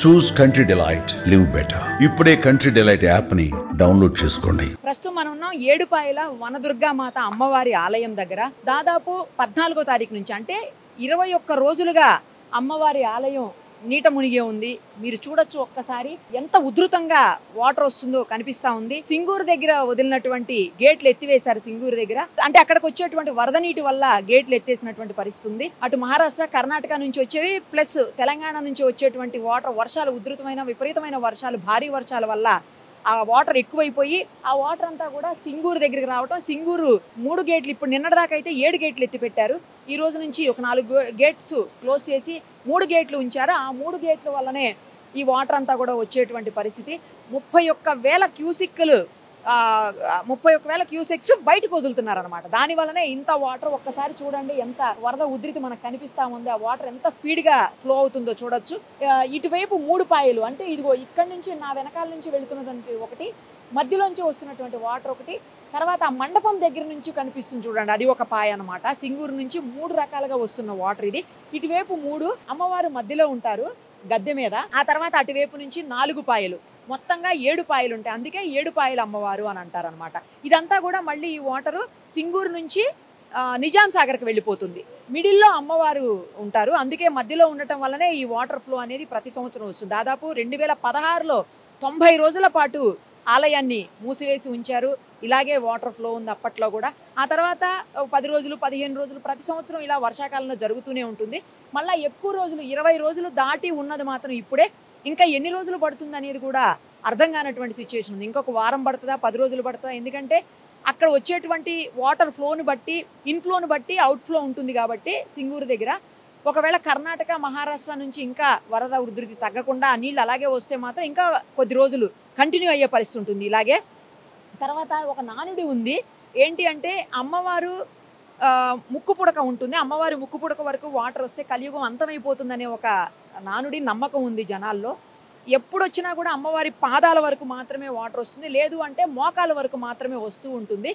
చూస్ country delight, live better. ఇప్పుడే country delight app ని download చేసుకోండి. ప్రస్తుతం మనం ఉన్నాం ఏడుపాయల వనదుర్గామాత అమ్మవారి ఆలయం దగ్గర. దాదాపు 14వ తారీఖు నుంచి అంటే 21 రోజులుగా అమ్మవారి ఆలయం నీట మునిగే ఉంది. మీరు చూడొచ్చు ఒక్కసారి ఎంత ఉధృతంగా వాటర్ వస్తుందో కనిపిస్తా ఉంది. సింగూరు దగ్గర వదిలినటువంటి గేట్లు ఎత్తివేశారు. సింగూరు దగ్గర అంటే అక్కడికి వచ్చేటువంటి వరద నీటి వల్ల గేట్లు ఎత్తేసినటువంటి పరిస్థితి ఉంది. అటు మహారాష్ట్ర, కర్ణాటక నుంచి వచ్చేవి ప్లస్ తెలంగాణ నుంచి వచ్చేటువంటి వాటర్, వర్షాలు ఉధృతమైన విపరీతమైన వర్షాలు, భారీ వర్షాల వల్ల ఆ వాటర్ ఎక్కువైపోయి ఆ వాటర్ అంతా కూడా సింగూరు దగ్గరికి రావటం. సింగూరు 3 గేట్లు, ఇప్పుడు నిన్నటిదాకా అయితే 7 గేట్లు ఎత్తి పెట్టారు. ఈ రోజు నుంచి ఒక 4 గేట్స్ క్లోజ్ చేసి 3 గేట్లు ఉంచారు. ఆ 3 గేట్ల వల్లనే ఈ వాటర్ అంతా కూడా వచ్చేటువంటి పరిస్థితి. 31,000 క్యూసిక్లు 31,000 క్యూసెక్స్ బయటకు వదులుతున్నారు అనమాట. దాని వల్లనే ఇంత వాటర్ ఒక్కసారి చూడండి, ఎంత వరద ఉధృతి మనకు కనిపిస్తా ఉంది. ఆ వాటర్ ఎంత స్పీడ్ గా ఫ్లో అవుతుందో చూడొచ్చు. ఇటువైపు 3 పాయలు అంటే ఇదిగో ఇక్కడ నుంచి నా వెనకాల నుంచి వెళుతున్నటువంటి ఒకటి, మధ్యలోంచి వస్తున్నటువంటి వాటర్ ఒకటి, తర్వాత ఆ మండపం దగ్గర నుంచి కనిపిస్తుంది చూడండి, అది ఒక పాయ అనమాట. సింగూరు నుంచి 3 రకాలుగా వస్తున్న వాటర్ ఇది. ఇటువైపు 3, అమ్మవారు మధ్యలో ఉంటారు గద్దె మీద. ఆ తర్వాత అటువైపు నుంచి 4 పాయలు, మొత్తంగా 7 పాయలు ఉంటాయి. అందుకే 7 పాయలు అమ్మవారు అని అంటారనమాట. ఇదంతా కూడా మళ్ళీ ఈ వాటరు సింగూరు నుంచి నిజాం సాగర్కి వెళ్ళిపోతుంది. మిడిల్లో అమ్మవారు ఉంటారు. అందుకే మధ్యలో ఉండటం వల్లనే ఈ వాటర్ ఫ్లో అనేది ప్రతి సంవత్సరం వస్తుంది. దాదాపు 2016లో 90 రోజుల పాటు ఆలయాన్ని మూసివేసి ఉంచారు. ఇలాగే వాటర్ ఫ్లో ఉంది అప్పట్లో కూడా. ఆ తర్వాత 10 రోజులు, 15 రోజులు ప్రతి సంవత్సరం ఇలా వర్షాకాలంలో జరుగుతూనే ఉంటుంది. మళ్ళీ ఎక్కువ రోజులు 20 రోజులు దాటి ఉన్నది మాత్రం ఇప్పుడే. ఇంకా ఎన్ని రోజులు పడుతుంది అనేది కూడా అర్థం కానటువంటి సిచ్యువేషన్ ఉంది. ఇంకొక వారం పడుతుందా, 10 రోజులు పడుతుందా? ఎందుకంటే అక్కడ వచ్చేటువంటి వాటర్ ఫ్లోను బట్టి, ఇన్ఫ్లోను బట్టి అవుట్ఫ్లో ఉంటుంది కాబట్టి సింగూరు దగ్గర. ఒకవేళ కర్ణాటక, మహారాష్ట్ర నుంచి ఇంకా వరద ఉధృతి తగ్గకుండా ఆ నీళ్ళు అలాగే వస్తే మాత్రం ఇంకా కొద్ది రోజులు కంటిన్యూ అయ్యే పరిస్థితి ఉంటుంది ఇలాగే. తర్వాత ఒక నానుడి ఉంది. ఏంటి అంటే అమ్మవారు ముక్కు పుడక ఉంటుంది. అమ్మవారి ముక్కు పుడక వరకు వాటర్ వస్తే కలియుగం అంతమైపోతుందనే ఒక నానుడి నమ్మకం ఉంది జనాల్లో. ఎప్పుడు వచ్చినా కూడా అమ్మవారి పాదాల వరకు మాత్రమే వాటర్ వస్తుంది, లేదు అంటే మోకాల వరకు మాత్రమే వస్తూ ఉంటుంది.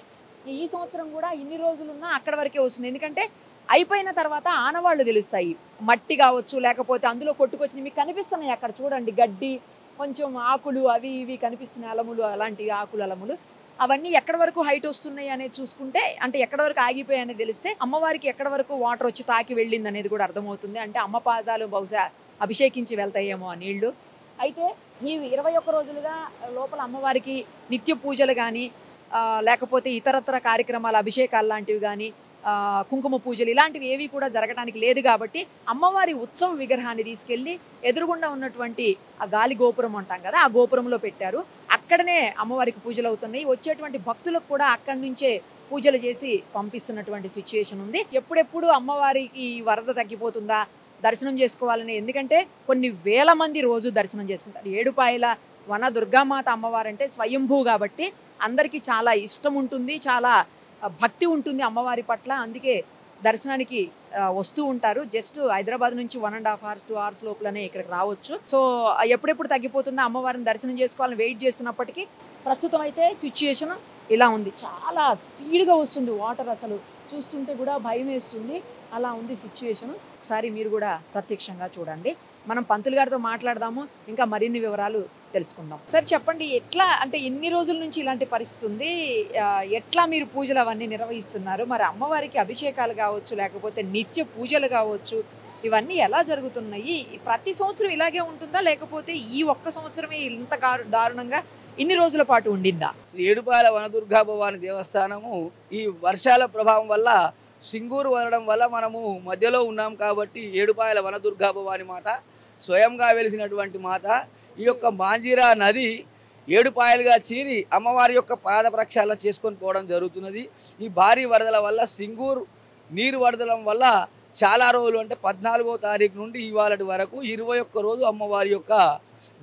ఈ సంవత్సరం కూడా ఇన్ని రోజులున్నా అక్కడ వరకే వస్తుంది. ఎందుకంటే అయిపోయిన తర్వాత ఆనవాళ్ళు తెలుస్తాయి. మట్టి కావచ్చు, లేకపోతే అందులో కొట్టుకొచ్చి మీకు కనిపిస్తున్నాయి అక్కడ చూడండి, గడ్డి, కొంచెం ఆకులు అవి ఇవి కనిపిస్తున్నాయి, అలములు, అలాంటి ఆకులు, అలములు. అవన్నీ ఎక్కడి వరకు హైట్ వస్తున్నాయి అనేది చూసుకుంటే, అంటే ఎక్కడి వరకు ఆగిపోయాయి అనేది తెలిస్తే అమ్మవారికి ఎక్కడి వరకు వాటర్ వచ్చి తాకి వెళ్ళింది అనేది కూడా అర్థమవుతుంది. అంటే అమ్మ పాదాలు బహుశా అభిషేకించి వెళ్తాయేమో ఆ నీళ్లు. అయితే ఈ 21 రోజులుగా లోపల అమ్మవారికి నిత్య పూజలు కానీ, లేకపోతే ఇతరత్ర కార్యక్రమాలు, అభిషేకాలు లాంటివి కానీ, కుంకుమ పూజలు ఇలాంటివి ఏవి కూడా జరగడానికి లేదు. కాబట్టి అమ్మవారి ఉత్సవ విగ్రహాన్ని తీసుకెళ్ళి ఎదురుగుండా ఉన్నటువంటి ఆ గాలి గోపురం అంటాం కదా, ఆ గోపురంలో పెట్టారు. అక్కడనే అమ్మవారికి పూజలు అవుతున్నాయి. వచ్చేటువంటి భక్తులకు కూడా అక్కడి నుంచే పూజలు చేసి పంపిస్తున్నటువంటి సిచ్యుయేషన్ ఉంది. ఎప్పుడెప్పుడు అమ్మవారికి వరద తగ్గిపోతుందా, దర్శనం చేసుకోవాలని. ఎందుకంటే కొన్ని వేల మంది రోజు దర్శనం చేసుకుంటారు. ఏడుపాయల వన దుర్గామాత అమ్మవారంటే స్వయంభూ కాబట్టి అందరికీ చాలా ఇష్టం ఉంటుంది, చాలా భక్తి ఉంటుంది అమ్మవారి పట్ల. అందుకే దర్శనానికి వస్తూ ఉంటారు. జస్ట్ హైదరాబాద్ నుంచి 1.5 hours 2 hours లోపలనే ఇక్కడికి రావచ్చు. సో ఎప్పుడెప్పుడు తగ్గిపోతుందో అమ్మవారిని దర్శనం చేసుకోవాలని వెయిట్ చేస్తున్నప్పటికీ ప్రస్తుతం అయితే సిచ్యుయేషన్ ఇలా ఉంది. చాలా స్పీడ్గా వస్తుంది వాటర్, అసలు చూస్తుంటే కూడా భయం వేస్తుంది. అలా ఉంది సిచ్యువేషన్. ఒకసారి మీరు కూడా ప్రత్యక్షంగా చూడండి. మనం పంతులు గారితో మాట్లాడదాము, ఇంకా మరిన్ని వివరాలు తెలుసుకుందాం. సరే చెప్పండి, ఎట్లా అంటే ఎన్ని రోజుల నుంచి ఇలాంటి పరిస్థితి ఉంది, ఎట్లా మీరు పూజలు అవన్నీ నిర్వహిస్తున్నారు? మరి అమ్మవారికి అభిషేకాలు కావచ్చు, లేకపోతే నిత్య పూజలు కావచ్చు, ఇవన్నీ ఎలా జరుగుతున్నాయి? ప్రతి సంవత్సరం ఇలాగే ఉంటుందా, లేకపోతే ఈ ఒక్క సంవత్సరమే ఇంత దారుణంగా ఇన్ని రోజుల పాటు ఉండిందా? ఏడుపాయల వనదుర్గా భవాని దేవస్థానము ఈ వర్షాల ప్రభావం వల్ల సింగూరు వదలడం వల్ల మనము మధ్యలో ఉన్నాం కాబట్టి ఏడుపాయల వనదుర్గా భవాని మాత స్వయంగా వెలిసినటువంటి మాత. ఈ యొక్క మాంజీరా నది 7 పాయలుగా చీరి అమ్మవారి యొక్క పాద ప్రక్షాళన చేసుకొని పోవడం జరుగుతున్నది. ఈ భారీ వరదల వల్ల సింగూరు నీరు వరదలం వల్ల చాలా రోజులు అంటే 14వ తారీఖు నుండి ఇవాళటి వరకు 21 రోజు అమ్మవారి యొక్క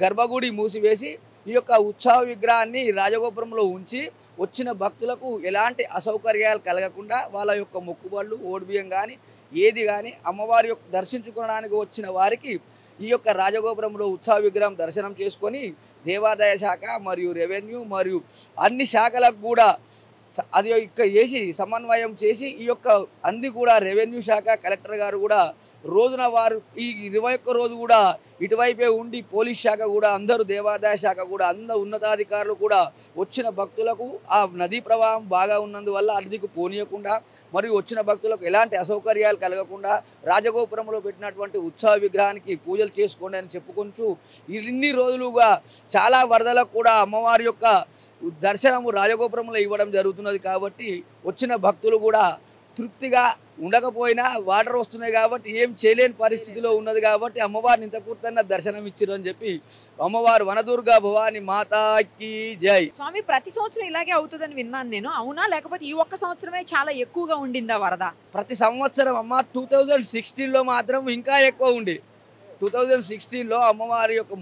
గర్భగుడి మూసివేసి ఈ యొక్క ఉత్సవ విగ్రహాన్ని రాజగోపురంలో ఉంచి వచ్చిన భక్తులకు ఎలాంటి అసౌకర్యాలు కలగకుండా వాళ్ళ యొక్క మొక్కుబళ్ళు, ఓడిబియ్యం కానీ ఏది కానీ అమ్మవారి యొక్క దర్శించుకోవడానికి వచ్చిన వారికి ఈ యొక్క రాజగోపురంలో ఉత్సవ విగ్రహం దర్శనం చేసుకొని దేవాదాయ శాఖ మరియు రెవెన్యూ మరియు అన్ని శాఖలకు కూడా అది ఇక్కడ చేసి సమన్వయం చేసి ఈ యొక్క అంది కూడా రెవెన్యూ శాఖ కలెక్టర్ గారు కూడా రోజున వారు ఈ 21 రోజు కూడా ఇటువైపే ఉండి పోలీస్ శాఖ కూడా అందరూ దేవాదాయ శాఖ కూడా అందరు ఉన్నతాధికారులు కూడా వచ్చిన భక్తులకు ఆ నదీ ప్రవాహం బాగా ఉన్నందువల్ల అదికు పోనీయకుండా మరియు వచ్చిన భక్తులకు ఎలాంటి అసౌకర్యాలు కలగకుండా రాజగోపురంలో పెట్టినటువంటి ఉత్సవ విగ్రహానికి పూజలు చేసుకోండి అని చెప్పుకుంటూ ఇన్ని రోజులుగా చాలా వరదలకు కూడా అమ్మవారి యొక్క దర్శనము రాజగోపురంలో ఇవ్వడం జరుగుతున్నది కాబట్టి వచ్చిన భక్తులు కూడా తృప్తిగా ఉండకపోయినా వాటర్ వస్తున్నాయి కాబట్టి ఏం చేయలేని పరిస్థితిలో ఉన్నది కాబట్టి అమ్మవారిని ఇంత పూర్తన్న దర్శనం ఇచ్చిరు అని చెప్పి అమ్మవారు వనదుర్గా భవాని మాతాకి జై. స్వామి ప్రతి సంవత్సరం ఇలాగే అవుతుందని విన్నాను నేను, అవునా లేకపోతే ఈ ఒక్క సంవత్సరమే చాలా ఎక్కువగా ఉండిందా వరద? ప్రతి సంవత్సరం అమ్మ 2016లో మాత్రం ఇంకా ఎక్కువ ఉండి 2016లో అమ్మవారి యొక్క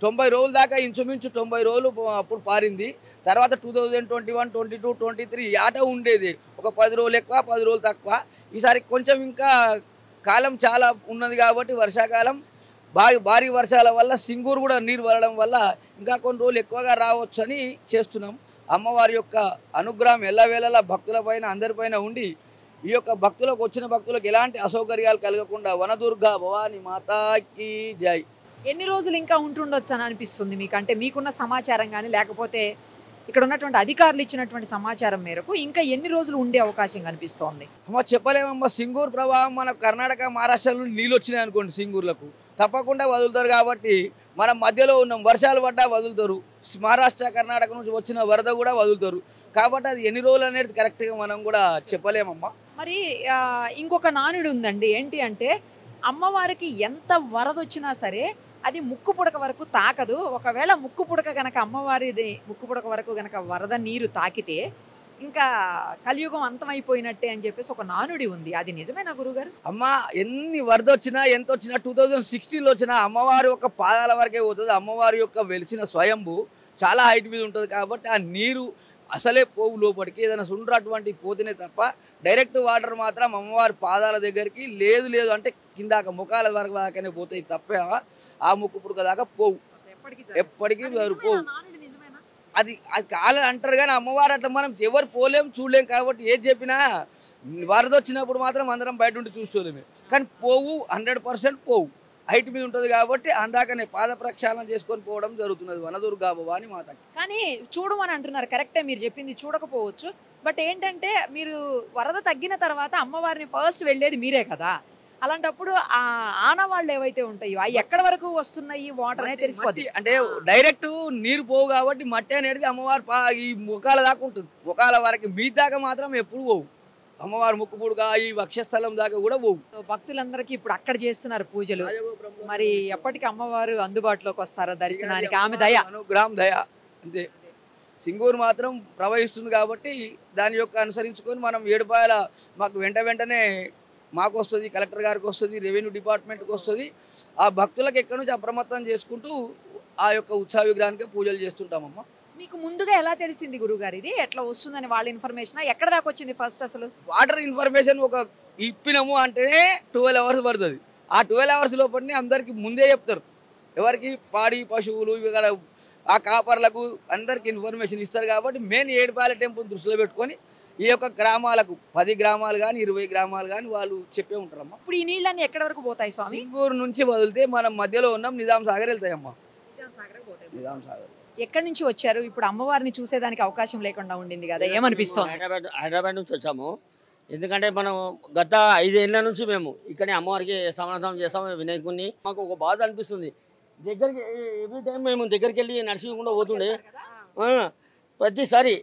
90 రోజుల దాకా ఇంచుమించు 90 రోజులు అప్పుడు పారింది. తర్వాత 2021, 22, 23 ఆట ఉండేది, ఒక 10 రోజులు ఎక్కువ 10 రోజులు తక్కువ. ఈసారి కొంచెం ఇంకా కాలం చాలా ఉన్నది కాబట్టి వర్షాకాలం భారీ వర్షాల వల్ల సింగూరు కూడా నీరు వరడం వల్ల ఇంకా కొన్ని రోజులు ఎక్కువగా రావచ్చు అని చేస్తున్నాం. అమ్మవారి యొక్క అనుగ్రహం ఎల్లవేళలా భక్తులపైన అందరిపైన ఉండి ఈ యొక్క భక్తులకు వచ్చిన భక్తులకు ఎలాంటి అసౌకర్యాలు కలగకుండా వనదుర్గా భవాని మాతాకి జై. ఎన్ని రోజులు ఇంకా ఉంటుండొచ్చు అని అనిపిస్తుంది మీకు? అంటే మీకున్న సమాచారం కానీ లేకపోతే ఇక్కడ ఉన్నటువంటి అధికారులు ఇచ్చినటువంటి సమాచారం మేరకు ఇంకా ఎన్ని రోజులు ఉండే అవకాశం కనిపిస్తోంది? అమ్మ చెప్పలేమమ్మా. సింగూరు ప్రవాహం మన కర్ణాటక మహారాష్ట్ర నుండి నీళ్ళు వచ్చినాయి అనుకోండి, సింగూరులకు తప్పకుండా వదులుతారు కాబట్టి మనం మధ్యలో ఉన్నాం. వర్షాలు పడ్డా వదులుతారు, మహారాష్ట్ర కర్ణాటక నుంచి వచ్చిన వరద కూడా వదులుతారు కాబట్టి అది ఎన్ని రోజులు అనేది కరెక్ట్గా మనం కూడా చెప్పలేమమ్మా. మరి ఇంకొక నానుడు ఉందండి, ఏంటి అంటే అమ్మవారికి ఎంత వరద వచ్చినా సరే అది ముక్కు పుడక వరకు తాకదు. ఒకవేళ ముక్కు పుడక గనక అమ్మవారిది ముక్కు పుడక వరకు గనక వరద నీరు తాకితే ఇంకా కలియుగం అంతమైపోయినట్టే అని చెప్పేసి ఒక నానుడి ఉంది, అది నిజమేనా గురుగారు? అమ్మ ఎన్ని వరద వచ్చినా ఎంత వచ్చినా 2016లో వచ్చినా అమ్మవారి యొక్క పాదాల వరకే పోతుంది. అమ్మవారి యొక్క వెలిసిన స్వయంభూ చాలా హైట్ మీద ఉంటుంది కాబట్టి ఆ నీరు అసలే పోవు లోపలికి, ఏదైనా సుండ్ర అటువంటి పోతేనే తప్ప డైరెక్ట్ వాటర్ మాత్రం అమ్మవారి పాదాల దగ్గరికి లేదు అంటే కిందాక ముఖాల వరకు దాకానే పోతాయి తప్ప ఆ ముక్కు పుడక దాకా పోవు, ఎప్పటికీ పోవు. అది కాలని అంటారు కానీ అమ్మవారు అట్లా మనం ఎవరు పోలేం చూడలేం కాబట్టి ఏది చెప్పినా వరద వచ్చినప్పుడు మాత్రం అందరం బయట ఉండి చూసుకోలేమే, కానీ పోవు 100% పోవు, హైట్ మీద ఉంటుంది కాబట్టి అందాకనే పాద ప్రక్షాళన చేసుకొని పోవడం జరుగుతున్నది వనదుర్గా భవాని మాతకి. కానీ చూడమని అంటున్నారు, కరెక్టే మీరు చెప్పింది, చూడకపోవచ్చు. బట్ ఏంటంటే మీరు వరద తగ్గిన తర్వాత అమ్మవారిని ఫస్ట్ వెళ్ళేది మీరే కదా, అలాంటప్పుడు ఆ ఆనవాళ్ళు ఏవైతే ఉంటాయో అవి ఎక్కడి వరకు వస్తున్నాయి వాటర్ అనేది తెలిసిపోద్ది. అంటే డైరెక్ట్ నీరు పోవు కాబట్టి మట్టి అనేది అమ్మవారి ఈ ముఖాల దాకా ఉంటుంది, ముఖాల వరకు మీ దాకా మాత్రం ఎప్పుడు పోవు. అమ్మవారి ముక్కు పుడక ఈ వక్షస్థలం దాకా కూడా పోవు. భక్తులందరికీ ఇప్పుడు అక్కడ చేస్తున్నారు పూజలు, మరి ఎప్పటికీ అమ్మవారు అందుబాటులోకి వస్తారో దర్శనానికి? ఆమె దయ, అనుగ్రహం దయ అంతే. సింగూరు మాత్రం ప్రవహిస్తుంది కాబట్టి దాని యొక్క అనుసరించుకొని మనం ఏడుపాయల మాకు వెంటనే మాకు వస్తుంది, కలెక్టర్ గారికి వస్తుంది, రెవెన్యూ డిపార్ట్మెంట్కి వస్తుంది. ఆ భక్తులకు ఎక్కడి నుంచి అప్రమత్తం చేసుకుంటూ ఆ యొక్క ఉత్సవ విగ్రహానికి పూజలు చేస్తుంటామమ్మా. మీకు ముందుగా ఎలా తెలిసింది గురుగారు ఇది ఎట్లా వస్తుందని? వాళ్ళ ఇన్ఫర్మేషన్ ఎక్కడ దాకా వచ్చింది ఫస్ట్? అసలు వాటర్ ఇన్ఫర్మేషన్ ఒక ఇప్పినాము అంటేనే 12 అవర్స్ పడుతుంది. ఆ 12 అవర్స్ లోపలనే అందరికి ముందే చెప్తారు, ఎవరికి పాడి పశువులు ఇవి ఆ కాపర్లకు అందరికి ఇన్ఫర్మేషన్ ఇస్తారు కాబట్టి మెయిన్ ఏడుపాయల టెంపుల్ దృష్టిలో పెట్టుకొని ఈ యొక్క గ్రామాలకు 10 గ్రామాలు కానీ 20 గ్రామాలు కానీ వాళ్ళు చెప్పే ఉంటారమ్మా. ఇప్పుడు ఈ నీళ్ళన్నీ ఎక్కడి వరకు పోతాయి స్వామి? సింగూరు నుంచి వదిలితే మనం మధ్యలో ఉన్నాం, నిజాం సాగర్ వెళ్తాయమ్మా. నిజాం సాగర్ ఎక్కడి నుంచి వచ్చారు? ఇప్పుడు అమ్మవారిని చూసేదానికి అవకాశం లేకుండా ఉండింది కదా, ఏమనిపిస్తుంది? హైదరాబాద్ నుంచి వచ్చాము. ఎందుకంటే మనం గత 5 ఏళ్ళ నుంచి మేము ఇక్కడే అమ్మవారికి సమాధానం చేస్తాము. వినాయకుడిని మాకు ఒక బాధ అనిపిస్తుంది. దగ్గరికి ఎవ్రీ టైం మేము దగ్గరికి వెళ్ళి నడిచికుండా పోతుండే ప్రతిసారి.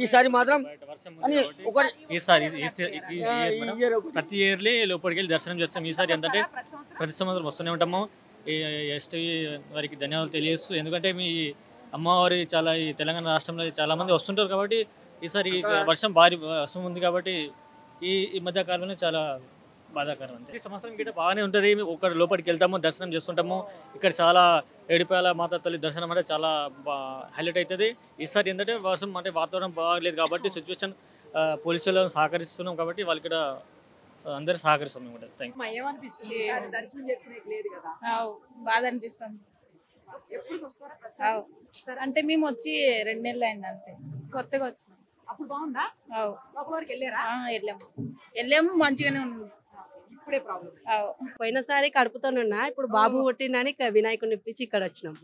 ఈసారి మాత్రం ప్రతి ఇయర్లీ లోపలికి వెళ్ళి దర్శనం చేస్తాం. ఈసారి ఏంటంటే ప్రతి సంవత్సరం వస్తూనే ఉంటాము. ఎస్టీ వారికి ధన్యవాదాలు తెలియజేస్తూ, ఎందుకంటే మీ అమ్మవారి చాలా ఈ తెలంగాణ రాష్ట్రంలో చాలా మంది వస్తుంటారు కాబట్టి ఈసారి వర్షం భారీ వర్షం ఉంది కాబట్టి ఈ మధ్య కాలంలో చాలా బాధాకరం. అంతే ఈ సంవత్సరం గిట్ట బాగానే ఉంటుంది. ఒక లోపలికి వెళ్తాము, దర్శనం చేస్తుంటాము. ఇక్కడ చాలా ఏడుపాయల మాతా తల్లి దర్శనం అంటే చాలా హైలైట్ అవుతుంది. ఈసారి ఏంటంటే వర్షం అంటే వాతావరణం బాగలేదు కాబట్టి సిచ్యువేషన్ పోలీసులను సహకరిస్తున్నాం కాబట్టి వాళ్ళు ఇక్కడ అందరూ సహకరిస్తున్నాం. బాధ అనిపిస్తుంది. అంటే మేము వచ్చి 2 నెలలు అయింది అంతే, కొత్తగా వచ్చినాం. అప్పుడు బాగుందా? వెళ్ళాము, మంచిగానే ఉంది. ఇప్పుడే ప్రాబ్లం. పోయినసారి కడుపుతోనున్నా, ఇప్పుడు బాబు పుట్టిందని వినాయకుడిని ఇప్పించి ఇక్కడ వచ్చినాం.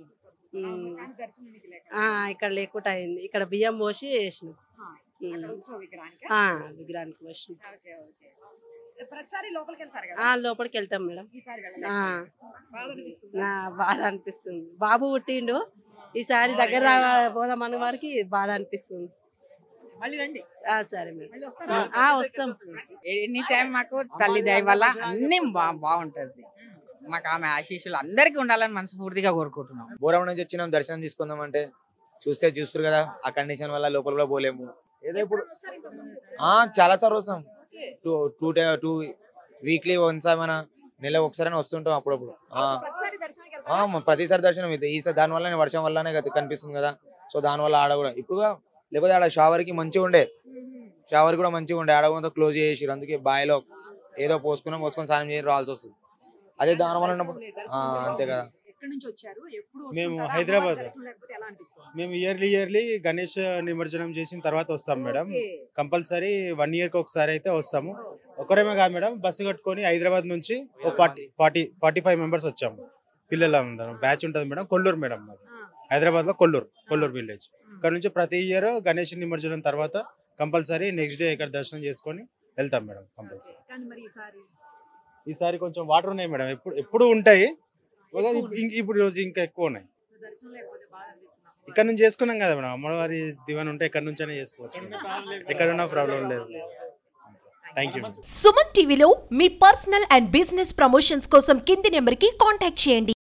ఇక్కడ లేకుండా అయింది. ఇక్కడ బియ్యం పోసి వేసినాం, విగ్రహానికి పోసినాం. లోపలికి వెళ్తాం మేడం. బాధ అనిపిస్తుంది. బాబు పుట్టిండు, ఈసారి దగ్గర పోదామన్న వారికి బాధ అనిపిస్తుంది. సరే మేడం, వస్తాం. ఎనీ టైం మాకు తల్లి దయ వల్ల అన్ని బాగుంటది. మాకు ఆమె ఆశీస్సులు అందరికీ ఉండాలని మనస్ఫూర్తిగా కోరుకుంటున్నాం. బోరమ్మ నుంచి వచ్చినాం, దర్శనం తీసుకుందాం అంటే చూస్తారు కదా, ఆ కండిషన్ వల్ల లోపల కూడా పోలేము. ఏదో ఇప్పుడు చాలా సార్లు వస్తాం, టూ వీక్లీ వన్స్, మన నెల ఒకసారి వస్తుంటాం అప్పుడప్పుడు. ప్రతిసారి దర్శనం అయితే ఈసారి దానివల్ల వర్షం వల్లనే కనిపిస్తుంది కదా, సో దానివల్ల ఆడ కూడా ఇప్పుడు లేకపోతే ఆడ షవర్కి మంచిగా ఉండే, షవర్ కూడా మంచిగా ఉండే, ఆడ కూడా క్లోజ్ చేసి, అందుకే బాయిలో ఏదో పోసుకొని స్నానం చేసి రావాల్సి వస్తుంది. అదే దానివల్ల ఉన్నప్పుడు అంతే కదా. మేము హైదరాబాద్, మేము ఇయర్లీ గణేష్ నిమజ్జనం చేసిన తర్వాత వస్తాం మేడం. కంపల్సరీ 1 yearకి ఒకసారి అయితే వస్తాము. ఒకరేమే కాదు మేడం, బస్సు కట్టుకొని హైదరాబాద్ నుంచి 45 మెంబర్స్ వచ్చాము. పిల్లలు అందరం బ్యాచ్ ఉంటుంది మేడం. కొల్లూరు మేడం, హైదరాబాద్ లో కొల్లూరు విలేజ్. ఇక్కడ నుంచి ప్రతి ఇయర్ గణేష్ నిమజ్జనం తర్వాత కంపల్సరీ నెక్స్ట్ డే ఇక్కడ దర్శనం చేసుకొని వెళ్తాం మేడం కంపల్సరీ. ఈసారి కొంచెం వాటర్ ఉన్నాయి మేడం, ఎప్పుడు ఉంటాయి, ఇప్పుడు రోజు ఇంకా ఎక్కువ ఉన్నాయి. ఇక్కడ నుంచి చేసుకున్నాం కదా మేడం, అమ్మవారి దివాన్ ఉంటే ఇక్కడ నుంచైనా చేసుకోవచ్చు, ఎక్కడున్నా ప్రాబ్లం లేదు. Thank you. సుమన్ టీవీలో మీ పర్సనల్ అండ్ బిజినెస్ ప్రమోషన్స్ కోసం కింది నెంబర్కి కాంటాక్ట్ చేయండి.